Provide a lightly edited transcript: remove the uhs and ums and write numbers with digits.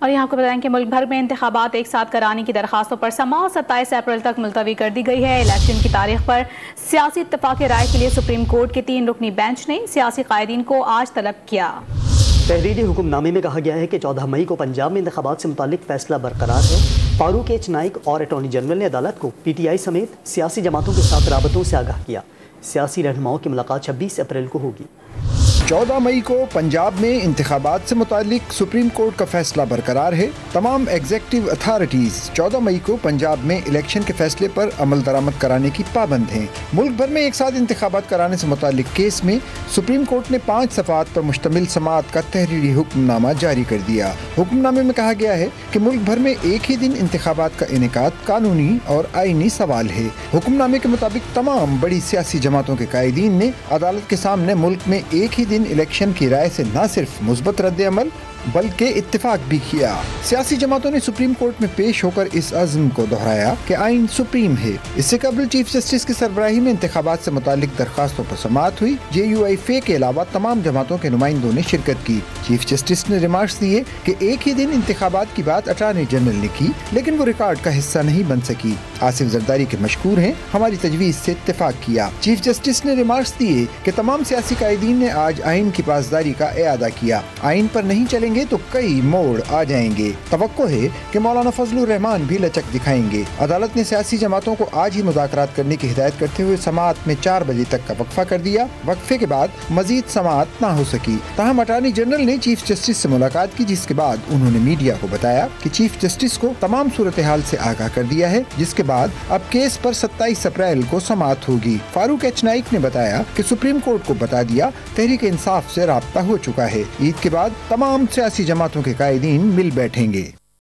اور یہاں کو بتائیں کہ ملک بھر میں انتخابات ایک ساتھ کرانے کی درخواستوں پر سماعت 27 اپریل تک ملتوی کر دی گئی ہے۔ الیکشن کی تاریخ پر سیاسی اتفاق رائے کے لیے سپریم کورٹ کے 3 رکنی بینچ نے سیاسی قائدین کو آج طلب کیا۔ تحریری حکم نامے میں کہا گیا ہے کہ 14 مئی کو پنجاب میں انتخابات سے متعلق فیصلہ برقرار ہے۔ فاروق ایچ نائک اور اٹارنی جنرل نے عدالت کو پی ٹی آئی سمیت سیاسی جماعتوں کے ساتھ رابطوں سے آگاہ کیا۔ سیاسی رہنماؤں کی ملاقات 26 اپریل کو ہوگی۔ 14 مئی کو پنجاب میں انتخابات سے متعلق سپریم کورٹ کا فیصلہ برقرار ہے۔ تمام ایگزیکٹو اتھارٹیز 14 مئی کو پنجاب میں الیکشن کے فیصلے پر عمل درآمد کرانے کی پابند ہیں۔ ملک بھر میں ایک ساتھ انتخابات کرانے سے متعلق کیس میں سپریم کورٹ نے 5 صفحات پر مشتمل سماعت کا تحریری حکم نامہ جاری کر دیا۔ حکم نامے میں کہا گیا ہے کہ ملک بھر میں ایک ہی دن انتخابات کا انعقاد قانونی اور آئینی سوال ہے۔ حکم نامے کے مطابق تمام بڑی سیاسی جماعتوں کے قائدین نے عدالت کے سامنے ملک میں ایک ہی دن الیکشن کی رائے سے نہ صرف مثبت رد عمل بلکہ اتفاق بھی کیا۔ سیاسی جماعتوں نے سپریم کورٹ میں پیش ہو کر اس عزم کو دہرایا کہ آئین سپریم ہے۔ اس سے قبل چیف جسٹس کی سربراہی میں انتخابات سے متعلق درخواستوں پر سماعت ہوئی۔ جے یو آئی فے کے علاوہ تمام جماعتوں کے نمائندوں نے شرکت کی۔ چیف جسٹس نے ریمارکس دیے کہ ایک ہی دن انتخابات کی بات اٹارنی جنرل نے کی لیکن وہ ریکارڈ کا حصہ نہیں بن سکی۔ آصف زرداری کے مشکور ہیں ہماری تجویز سے اتفاق کیا۔ چیف جسٹس نے ریمارکس دیے کہ تمام سیاسی قائدین نے آج آئین کی پاسداری کا اعادہ کیا۔ آئین پر نہیں چلیں گے تو کئی موڑ آ جائیں گے۔ توقع ہے کہ مولانا فضل الرحمان بھی لچک دکھائیں گے۔ عدالت نے سیاسی جماعتوں کو آج ہی مذاکرات کرنے کی ہدایت کرتے ہوئے سماعت میں 4 بجے تک کا وقفہ کر دیا۔ وقفے کے بعد مزید سماعت نہ ہو سکی۔ تاہم اٹارنی جنرل نے چیف جسٹس سے ملاقات کی جس کے بعد انہوں نے میڈیا کو بتایا کہ چیف جسٹس کو تمام صورتحال سے آگاہ کر دیا ہے، جس کے بعد اب کیس پر 27 اپریل کو سماعت ہوگی۔ فاروق ایچ نائک نے بتایا کہ سپریم کورٹ کو بتا دیا تحریک انصاف سے رابطہ ہو چکا ہے۔ عید کے بعد تمام سیاسی جماعتوں کے قائدین مل بیٹھیں گے۔